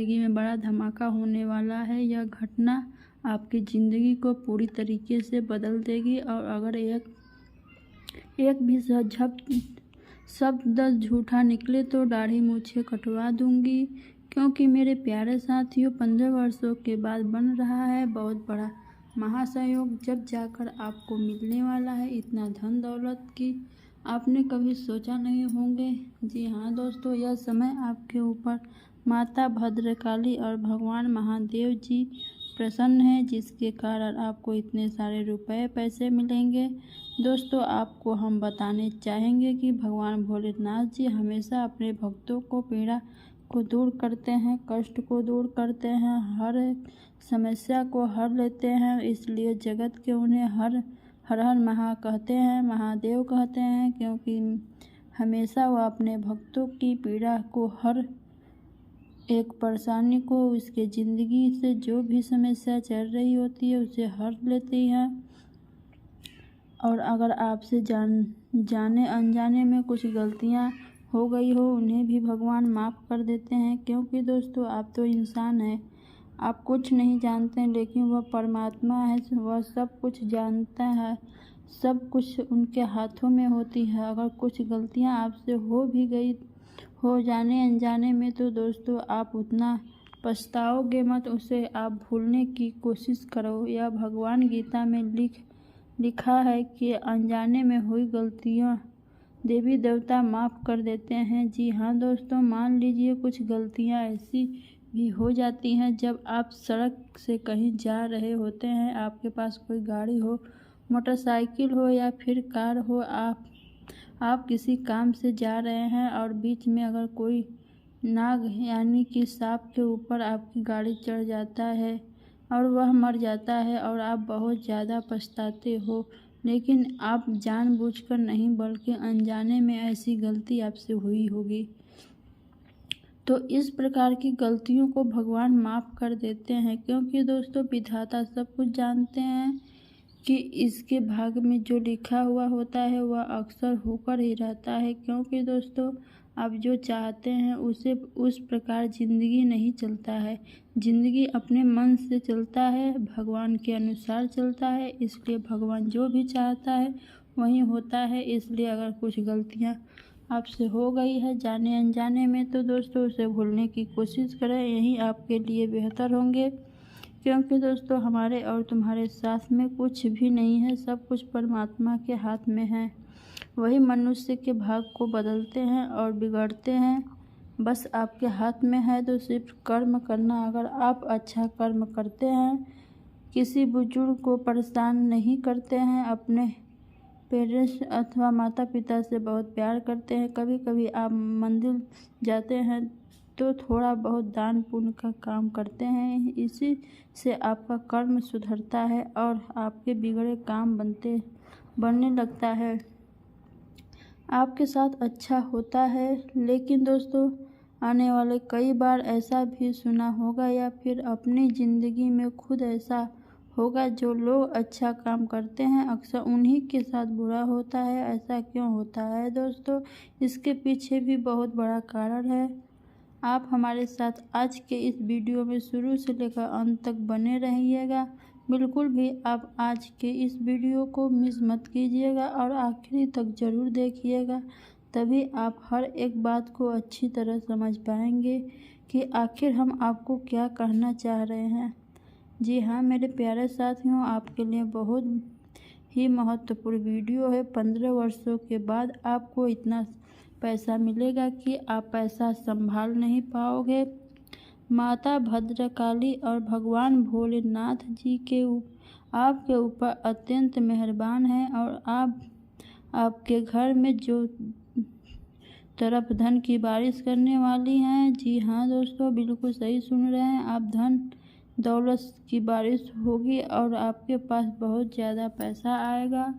ज़िंदगी में बड़ा धमाका होने वाला है। यह घटना आपकी ज़िंदगी को पूरी तरीके से बदल देगी। और अगर एक भी शब्द झूठा निकले तो दाढ़ी मूछें कटवा दूंगी। क्योंकि मेरे प्यारे साथियों, 15 वर्षों के बाद बन रहा है बहुत बड़ा महासंयोग, जब जाकर आपको मिलने वाला है इतना धन दौलत की आपने कभी सोचा नहीं होंगे। जी हाँ दोस्तों, यह समय आपके ऊपर माता भद्रकाली और भगवान महादेव जी प्रसन्न हैं, जिसके कारण आपको इतने सारे रुपए पैसे मिलेंगे। दोस्तों, आपको हम बताने चाहेंगे कि भगवान भोलेनाथ जी हमेशा अपने भक्तों को पीड़ा को दूर करते हैं, कष्ट को दूर करते हैं, हर एक समस्या को हर लेते हैं। इसलिए जगत के उन्हें हर हर कहते हैं, महादेव कहते हैं, क्योंकि हमेशा वह अपने भक्तों की पीड़ा को, हर एक परेशानी को, उसके ज़िंदगी से जो भी समस्या चल रही होती है उसे हर लेती हैं। और अगर आपसे जाने अनजाने में कुछ गलतियां हो गई हो, उन्हें भी भगवान माफ़ कर देते हैं। क्योंकि दोस्तों, आप तो इंसान हैं, आप कुछ नहीं जानते, लेकिन वह परमात्मा है, वह सब कुछ जानता है, सब कुछ उनके हाथों में होती है। अगर कुछ गलतियां आपसे हो भी गई हो जाने अनजाने में, तो दोस्तों आप उतना पछताओगे मत, उसे आप भूलने की कोशिश करो। यह भगवान गीता में लिखा है कि अनजाने में हुई गलतियां देवी देवता माफ़ कर देते हैं। जी हाँ दोस्तों, मान लीजिए कुछ गलतियां ऐसी भी हो जाती हैं जब आप सड़क से कहीं जा रहे होते हैं, आपके पास कोई गाड़ी हो, मोटरसाइकिल हो या फिर कार हो, आप किसी काम से जा रहे हैं और बीच में अगर कोई नाग यानी कि सांप के ऊपर आपकी गाड़ी चढ़ जाता है और वह मर जाता है और आप बहुत ज़्यादा पछताते हो, लेकिन आप जानबूझकर नहीं बल्कि अनजाने में ऐसी गलती आपसे हुई होगी। तो इस प्रकार की गलतियों को भगवान माफ़ कर देते हैं, क्योंकि दोस्तों विधाता सब कुछ जानते हैं कि इसके भाग में जो लिखा हुआ होता है वह अक्सर होकर ही रहता है। क्योंकि दोस्तों, आप जो चाहते हैं उसे उस प्रकार ज़िंदगी नहीं चलता है। ज़िंदगी अपने मन से चलता है, भगवान के अनुसार चलता है। इसलिए भगवान जो भी चाहता है वही होता है। इसलिए अगर कुछ गलतियाँ आपसे हो गई है जाने अनजाने में, तो दोस्तों उसे भूलने की कोशिश करें, यही आपके लिए बेहतर होंगे। क्योंकि दोस्तों, हमारे और तुम्हारे साथ में कुछ भी नहीं है, सब कुछ परमात्मा के हाथ में है। वही मनुष्य के भाग को बदलते हैं और बिगड़ते हैं, बस आपके हाथ में है। तो सिर्फ कर्म करना। अगर आप अच्छा कर्म करते हैं, किसी बुजुर्ग को परेशान नहीं करते हैं, अपने पेरेंट्स अथवा माता पिता से बहुत प्यार करते हैं, कभी कभी आप मंदिर जाते हैं तो थोड़ा बहुत दान पुण्य का काम करते हैं, इसी से आपका कर्म सुधरता है और आपके बिगड़े काम बनने लगता है, आपके साथ अच्छा होता है। लेकिन दोस्तों, आने वाले कई बार ऐसा भी सुना होगा या फिर अपनी ज़िंदगी में खुद ऐसा होगा, जो लोग अच्छा काम करते हैं अक्सर उन्हीं के साथ बुरा होता है। ऐसा क्यों होता है दोस्तों? इसके पीछे भी बहुत बड़ा कारण है। आप हमारे साथ आज के इस वीडियो में शुरू से लेकर अंत तक बने रहिएगा। बिल्कुल भी आप आज के इस वीडियो को मिस मत कीजिएगा और आखिरी तक ज़रूर देखिएगा, तभी आप हर एक बात को अच्छी तरह समझ पाएंगे कि आखिर हम आपको क्या कहना चाह रहे हैं। जी हाँ मेरे प्यारे साथियों, आपके लिए बहुत ही महत्वपूर्ण वीडियो है। 15 वर्षों के बाद आपको इतना पैसा मिलेगा कि आप पैसा संभाल नहीं पाओगे। माता भद्रकाली और भगवान भोलेनाथ जी आपके ऊपर अत्यंत मेहरबान हैं और आपके घर में जो तरफ धन की बारिश करने वाली हैं। जी हाँ दोस्तों, बिल्कुल सही सुन रहे हैं आप, धन दौलत की बारिश होगी और आपके पास बहुत ज़्यादा पैसा आएगा।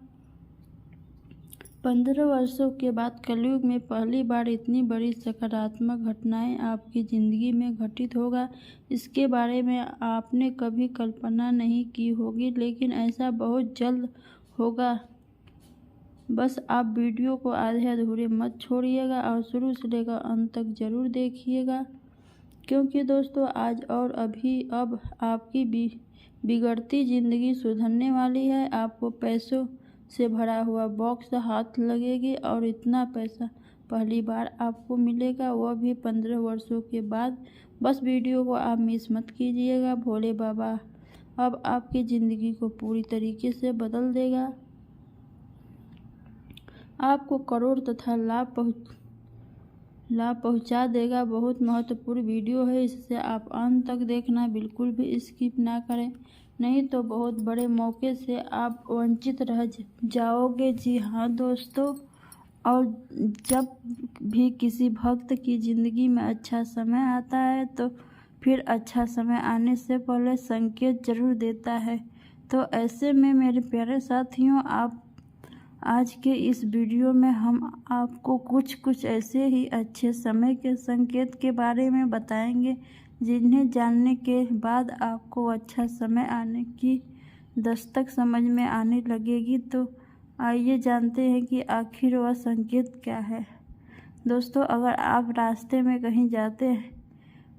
15 वर्षों के बाद कलयुग में पहली बार इतनी बड़ी सकारात्मक घटनाएं आपकी ज़िंदगी में घटित होगा, इसके बारे में आपने कभी कल्पना नहीं की होगी, लेकिन ऐसा बहुत जल्द होगा। बस आप वीडियो को आधे अधूरे मत छोड़िएगा और शुरू से लेकर अंत तक ज़रूर देखिएगा। क्योंकि दोस्तों आज और अब आपकी बिगड़ती ज़िंदगी सुधरने वाली है। आपको पैसों से भरा हुआ बॉक्स हाथ लगेगी और इतना पैसा पहली बार आपको मिलेगा, वह भी 15 वर्षों के बाद। बस वीडियो को आप मिस मत कीजिएगा। भोले बाबा अब आपकी ज़िंदगी को पूरी तरीके से बदल देगा। आपको करोड़ तथा लाभ पहुंचा देगा। बहुत महत्वपूर्ण वीडियो है, इससे आप अंत तक देखना, बिल्कुल भी स्किप ना करें, नहीं तो बहुत बड़े मौके से आप वंचित रह जाओगे। जी हाँ दोस्तों, और जब भी किसी भक्त की ज़िंदगी में अच्छा समय आता है तो फिर अच्छा समय आने से पहले संकेत जरूर देता है। तो ऐसे में मेरे प्यारे साथियों, आप आज के इस वीडियो में हम आपको कुछ ऐसे ही अच्छे समय के संकेत के बारे में बताएंगे जिन्हें जानने के बाद आपको अच्छा समय आने की दस्तक समझ में आने लगेगी। तो आइए जानते हैं कि आखिर वह संकेत क्या है। दोस्तों, अगर आप रास्ते में कहीं जाते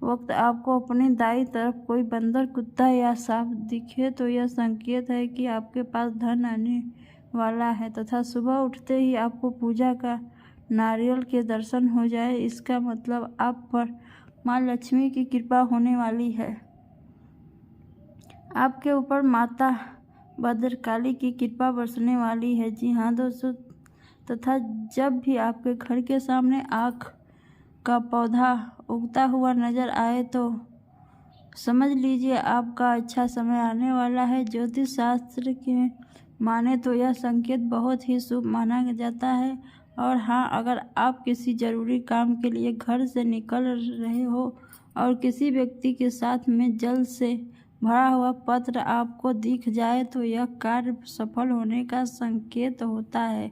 वक्त आपको अपनी दाईं तरफ कोई बंदर, कुत्ता या सांप दिखे तो यह संकेत है कि आपके पास धन आने वाला है। तथा सुबह उठते ही आपको पूजा का नारियल के दर्शन हो जाए, इसका मतलब आप पर माँ लक्ष्मी की कृपा होने वाली है। आपके ऊपर माता भद्रकाली की कृपा बरसने वाली है। जी हाँ दोस्तों, तथा जब भी आपके घर के सामने आख का पौधा उगता हुआ नजर आए तो समझ लीजिए आपका अच्छा समय आने वाला है। ज्योतिष शास्त्र के माने तो यह संकेत बहुत ही शुभ माना जाता है। और हाँ, अगर आप किसी जरूरी काम के लिए घर से निकल रहे हो और किसी व्यक्ति के साथ में जल से भरा हुआ पत्र आपको दिख जाए तो यह कार्य सफल होने का संकेत होता है।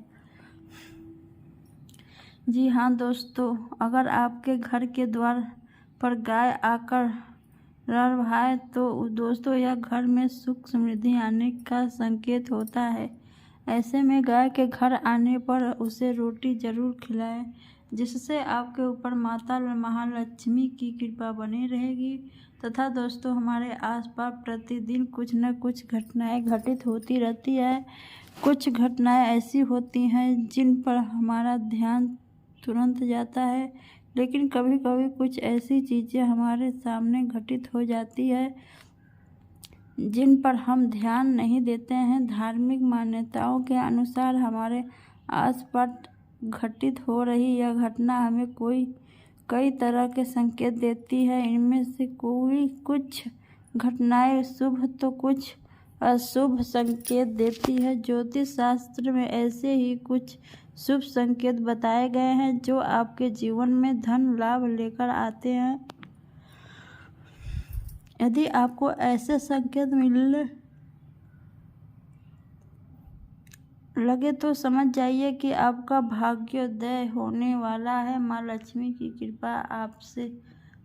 जी हाँ दोस्तों, अगर आपके घर के द्वार पर गाय आकर रड़भाए तो दोस्तों यह घर में सुख समृद्धि आने का संकेत होता है। ऐसे में गाय के घर आने पर उसे रोटी जरूर खिलाएं, जिससे आपके ऊपर माता महालक्ष्मी की कृपा बनी रहेगी। तथा दोस्तों, हमारे आसपास प्रतिदिन कुछ न कुछ घटनाएं घटित होती रहती है। कुछ घटनाएं ऐसी होती हैं जिन पर हमारा ध्यान तुरंत जाता है, लेकिन कभी कभी कुछ ऐसी चीज़ें हमारे सामने घटित हो जाती है जिन पर हम ध्यान नहीं देते हैं। धार्मिक मान्यताओं के अनुसार हमारे आसपास घटित हो रही यह घटना हमें कई तरह के संकेत देती है। इनमें से कुछ घटनाएं शुभ तो कुछ अशुभ संकेत देती है। ज्योतिष शास्त्र में ऐसे ही कुछ शुभ संकेत बताए गए हैं जो आपके जीवन में धन लाभ लेकर आते हैं। यदि आपको ऐसे संकेत मिलने लगे तो समझ जाइए कि आपका भाग्योदय होने वाला है। माँ लक्ष्मी की कृपा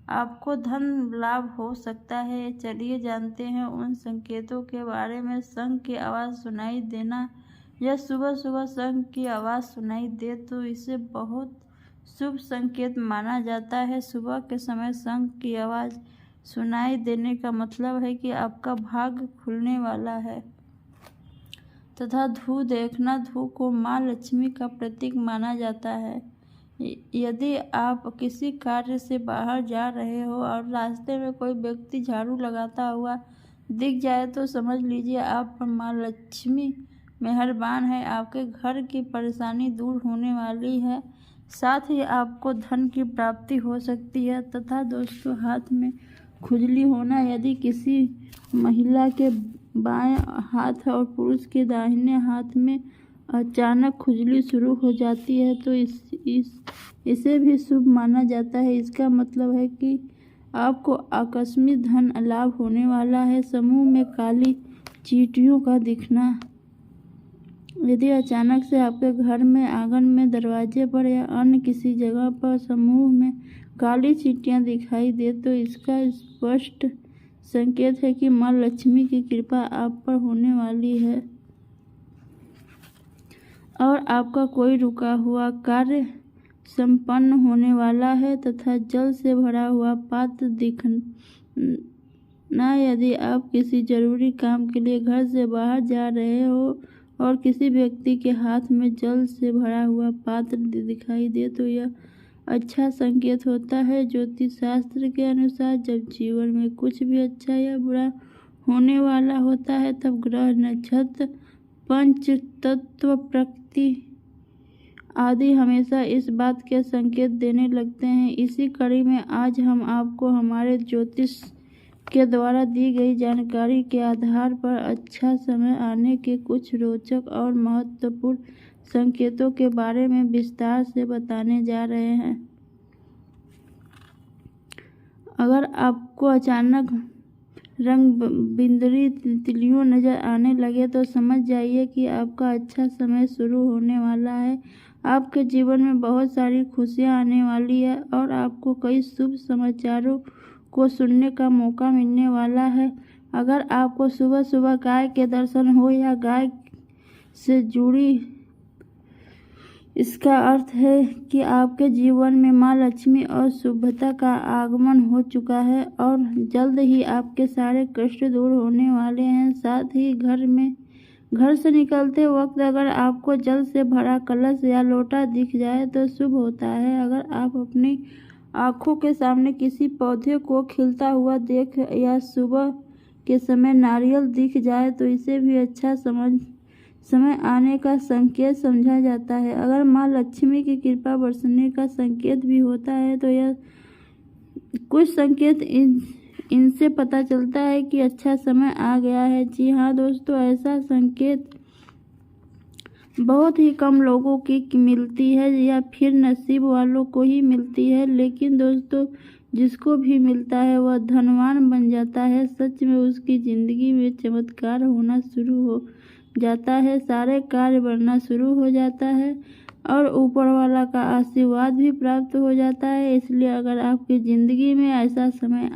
आपको धन लाभ हो सकता है। चलिए जानते हैं उन संकेतों के बारे में। शंख की आवाज़ सुनाई देना, यह सुबह सुबह शंख की आवाज़ सुनाई दे तो इसे बहुत शुभ संकेत माना जाता है। सुबह के समय शंख की आवाज़ सुनाई देने का मतलब है कि आपका भाग्य खुलने वाला है। तथा धूप देखना, धूप को माँ लक्ष्मी का प्रतीक माना जाता है। यदि आप किसी कार्य से बाहर जा रहे हो और रास्ते में कोई व्यक्ति झाड़ू लगाता हुआ दिख जाए तो समझ लीजिए आप पर माँ लक्ष्मी मेहरबान है। आपके घर की परेशानी दूर होने वाली है, साथ ही आपको धन की प्राप्ति हो सकती है। तथा दोस्तों, हाथ में खुजली होना, यदि किसी महिला के बाएं हाथ और पुरुष के दाहिने हाथ में अचानक खुजली शुरू हो जाती है तो इसे भी शुभ माना जाता है। इसका मतलब है कि आपको आकस्मिक धन लाभ होने वाला है। समूह में काली चींटियों का दिखना, यदि अचानक से आपके घर में, आंगन में, दरवाजे पर या अन्य किसी जगह पर समूह में काली चींटियां दिखाई दे तो इसका स्पष्ट संकेत है कि माँ लक्ष्मी की कृपा आप पर होने वाली है और आपका कोई रुका हुआ कार्य संपन्न होने वाला है तथा जल से भरा हुआ पात्र दिखना। यदि आप किसी जरूरी काम के लिए घर से बाहर जा रहे हो और किसी व्यक्ति के हाथ में जल से भरा हुआ पात्र दिखाई दे तो यह अच्छा संकेत होता है। ज्योतिष शास्त्र के अनुसार जब जीवन में कुछ भी अच्छा या बुरा होने वाला होता है तब ग्रह, नक्षत्र, पंच तत्व, प्रकृति आदि हमेशा इस बात के संकेत देने लगते हैं। इसी कड़ी में आज हम आपको हमारे ज्योतिष के द्वारा दी गई जानकारी के आधार पर अच्छा समय आने के कुछ रोचक और महत्वपूर्ण संकेतों के बारे में विस्तार से बताने जा रहे हैं। अगर आपको अचानक रंग बिंदरी तितलियों नजर आने लगे तो समझ जाइए कि आपका अच्छा समय शुरू होने वाला है। आपके जीवन में बहुत सारी खुशियां आने वाली है और आपको कई शुभ समाचारों को सुनने का मौका मिलने वाला है। अगर आपको सुबह सुबह गाय के दर्शन हो या गाय से जुड़ी, इसका अर्थ है कि आपके जीवन में माँ लक्ष्मी और शुभता का आगमन हो चुका है और जल्द ही आपके सारे कष्ट दूर होने वाले हैं। साथ ही घर से निकलते वक्त अगर आपको जल से भरा कलश या लोटा दिख जाए तो शुभ होता है। अगर आप अपनी आंखों के सामने किसी पौधे को खिलता हुआ देख या सुबह के समय नारियल दिख जाए तो इसे भी अच्छा समय आने का संकेत समझा जाता है। अगर माँ लक्ष्मी की कृपा बरसने का संकेत भी होता है तो यह कुछ संकेत इनसे पता चलता है कि अच्छा समय आ गया है। जी हाँ दोस्तों, ऐसा संकेत बहुत ही कम लोगों की मिलती है या फिर नसीब वालों को ही मिलती है, लेकिन दोस्तों जिसको भी मिलता है वह धनवान बन जाता है। सच में उसकी जिंदगी में चमत्कार होना शुरू हो जाता है, सारे कार्य बढ़ना शुरू हो जाता है और ऊपर वाला का आशीर्वाद भी प्राप्त हो जाता है। इसलिए अगर आपकी ज़िंदगी में ऐसा समय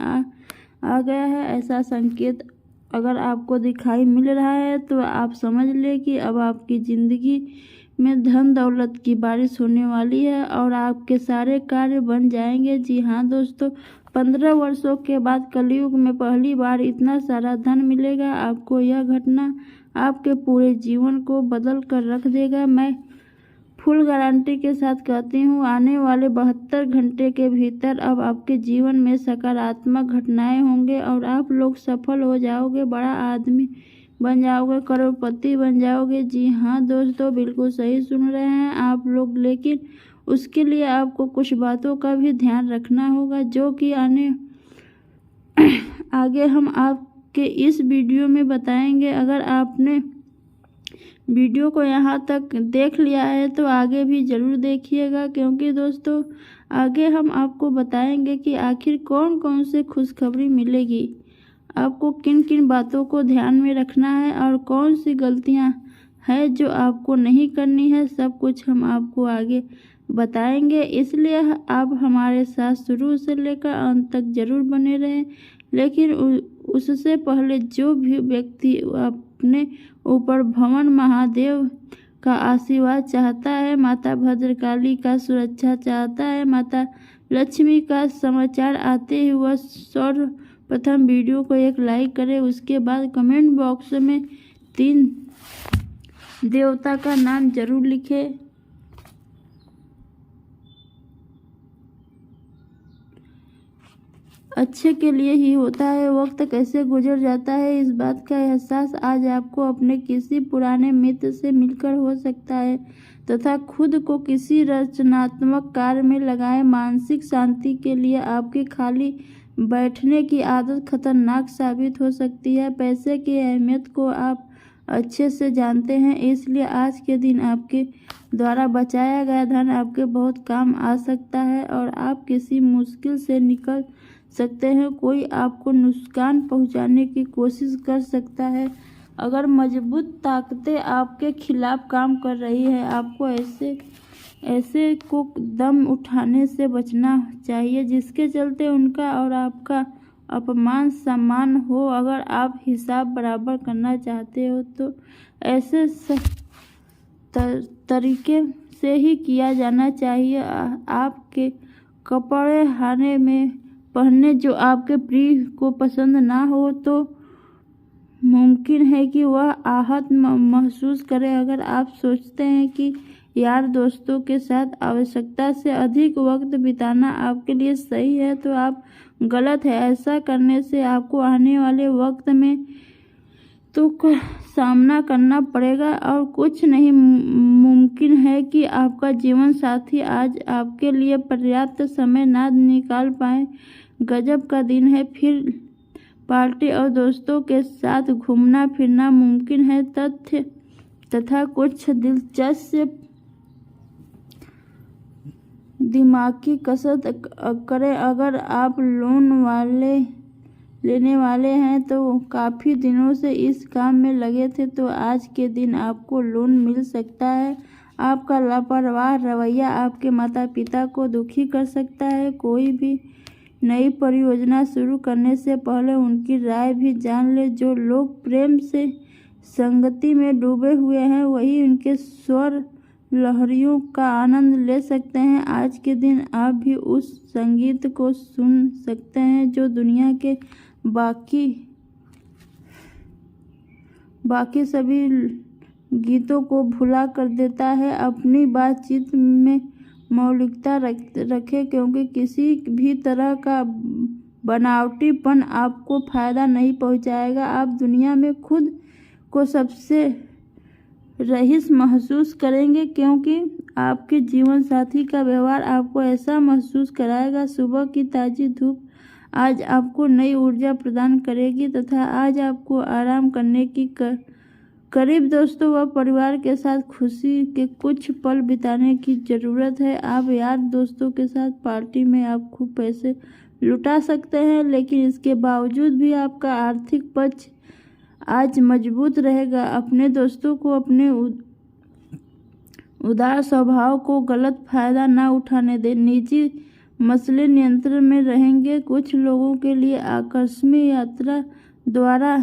आ गया है, ऐसा संकेत अगर आपको दिखाई मिल रहा है तो आप समझ लें कि अब आपकी ज़िंदगी में धन दौलत की बारिश होने वाली है और आपके सारे कार्य बन जाएंगे। जी हाँ दोस्तों, 15 वर्षों के बाद कलयुग में पहली बार इतना सारा धन मिलेगा आपको। यह घटना आपके पूरे जीवन को बदल कर रख देगा। मैं फुल गारंटी के साथ कहती हूँ, आने वाले 72 घंटे के भीतर अब आपके जीवन में सकारात्मक घटनाएं होंगे और आप लोग सफल हो जाओगे, बड़ा आदमी बन जाओगे, करोड़पति बन जाओगे। जी हाँ दोस्तों, बिल्कुल सही सुन रहे हैं आप लोग, लेकिन उसके लिए आपको कुछ बातों का भी ध्यान रखना होगा जो कि आगे हम आपके इस वीडियो में बताएंगे। अगर आपने वीडियो को यहाँ तक देख लिया है तो आगे भी ज़रूर देखिएगा, क्योंकि दोस्तों आगे हम आपको बताएंगे कि आखिर कौन कौन से खुशखबरी मिलेगी, आपको किन किन बातों को ध्यान में रखना है और कौन सी गलतियाँ हैं जो आपको नहीं करनी है। सब कुछ हम आपको आगे बताएंगे, इसलिए आप हमारे साथ शुरू से लेकर अंत तक ज़रूर बने रहें। लेकिन उससे पहले जो भी व्यक्ति अपने ऊपर भवन महादेव का आशीर्वाद चाहता है, माता भद्रकाली का सुरक्षा चाहता है, माता लक्ष्मी का समाचार आते ही वह सर्वप्रथम वीडियो को एक लाइक करे। उसके बाद कमेंट बॉक्स में 3 देवता का नाम जरूर लिखे। अच्छे के लिए ही होता है, वक्त कैसे गुजर जाता है इस बात का एहसास आज आपको अपने किसी पुराने मित्र से मिलकर हो सकता है तथा खुद को किसी रचनात्मक कार्य में लगाएं। मानसिक शांति के लिए आपकी खाली बैठने की आदत खतरनाक साबित हो सकती है। पैसे की अहमियत को आप अच्छे से जानते हैं, इसलिए आज के दिन आपके द्वारा बचाया गया धन आपके बहुत काम आ सकता है और आप किसी मुश्किल से निकल सकते हैं। कोई आपको नुकसान पहुंचाने की कोशिश कर सकता है। अगर मजबूत ताकतें आपके खिलाफ काम कर रही है, आपको ऐसे को दम उठाने से बचना चाहिए जिसके चलते उनका और आपका अपमान सम्मान हो। अगर आप हिसाब बराबर करना चाहते हो तो तरीके से ही किया जाना चाहिए। आपके कपड़े हाने में पहनने जो आपके प्रिय को पसंद ना हो तो मुमकिन है कि वह आहत महसूस करे। अगर आप सोचते हैं कि यार दोस्तों के साथ आवश्यकता से अधिक वक्त बिताना आपके लिए सही है तो आप गलत है। ऐसा करने से आपको आने वाले वक्त में तो सामना करना पड़ेगा और कुछ नहीं मुमकिन है कि आपका जीवन साथी आज आपके लिए पर्याप्त समय ना निकाल पाए। गजब का दिन है, फिर पार्टी और दोस्तों के साथ घूमना फिरना मुमकिन है। तथा कुछ दिलचस्प दिमागी कसरत करें। अगर आप लोन लेने वाले हैं तो काफ़ी दिनों से इस काम में लगे थे तो आज के दिन आपको लोन मिल सकता है। आपका लापरवाह रवैया आपके माता पिता को दुखी कर सकता है। कोई भी नई परियोजना शुरू करने से पहले उनकी राय भी जान ले। जो लोग प्रेम से संगति में डूबे हुए हैं वही उनके स्वर लहरियों का आनंद ले सकते हैं। आज के दिन आप भी उस संगीत को सुन सकते हैं जो दुनिया के बाकी सभी गीतों को भुला कर देता है। अपनी बातचीत में मौलिकता रखें क्योंकि किसी भी तरह का बनावटीपन आपको फायदा नहीं पहुंचाएगा। आप दुनिया में खुद को सबसे रईस महसूस करेंगे क्योंकि आपके जीवन साथी का व्यवहार आपको ऐसा महसूस कराएगा। सुबह की ताज़ी धूप आज आपको नई ऊर्जा प्रदान करेगी तथा आज आपको आराम करने की करीब दोस्तों व परिवार के साथ खुशी के कुछ पल बिताने की ज़रूरत है। आप यार दोस्तों के साथ पार्टी में आप खूब पैसे लुटा सकते हैं लेकिन इसके बावजूद भी आपका आर्थिक पक्ष आज मजबूत रहेगा। अपने दोस्तों को अपने उदार स्वभाव को गलत फायदा ना उठाने दें। निजी मसले नियंत्रण में रहेंगे। कुछ लोगों के लिए आकस्मिक यात्रा द्वारा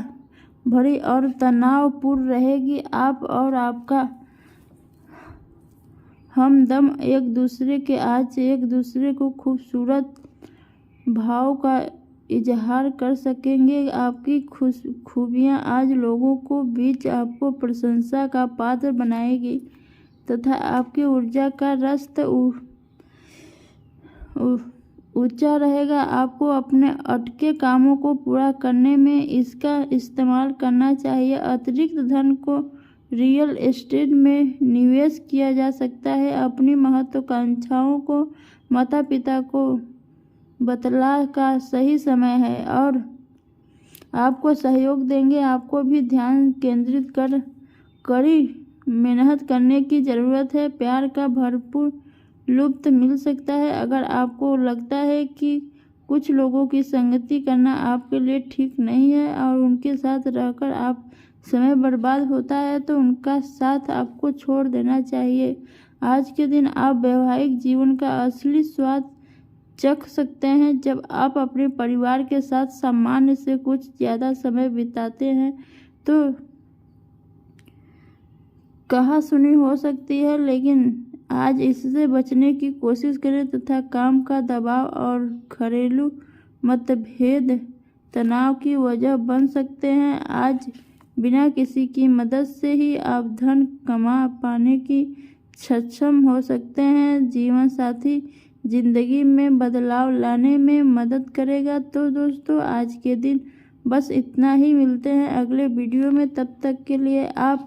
भरी और तनावपूर्ण रहेगी। आप और आपका हमदम एक दूसरे को खूबसूरत भाव का इजहार कर सकेंगे। आपकी खूबियाँ आज लोगों को बीच आपको प्रशंसा का पात्र बनाएगी तथा आपकी ऊर्जा का रस्त ऊंचा रहेगा। आपको अपने अटके कामों को पूरा करने में इसका इस्तेमाल करना चाहिए। अतिरिक्त धन को रियल एस्टेट में निवेश किया जा सकता है। अपनी महत्वाकांक्षाओं को माता पिता को बतला का सही समय है और आपको सहयोग देंगे। आपको भी ध्यान केंद्रित कर कड़ी मेहनत करने की ज़रूरत है। प्यार का भरपूर लुत्फ़ मिल सकता है। अगर आपको लगता है कि कुछ लोगों की संगति करना आपके लिए ठीक नहीं है और उनके साथ रहकर आप समय बर्बाद होता है तो उनका साथ आपको छोड़ देना चाहिए। आज के दिन आप वैवाहिक जीवन का असली स्वाद चख सकते हैं जब आप अपने परिवार के साथ सामान्य से कुछ ज़्यादा समय बिताते हैं। तो कहा सुनी हो सकती है लेकिन आज इससे बचने की कोशिश करें तथा काम का दबाव और घरेलू मतभेद तनाव की वजह बन सकते हैं। आज बिना किसी की मदद से ही आप धन कमा पाने की सक्षम हो सकते हैं। जीवन साथी जिंदगी में बदलाव लाने में मदद करेगा। तो दोस्तों आज के दिन बस इतना ही। मिलते हैं अगले वीडियो में, तब तक के लिए आप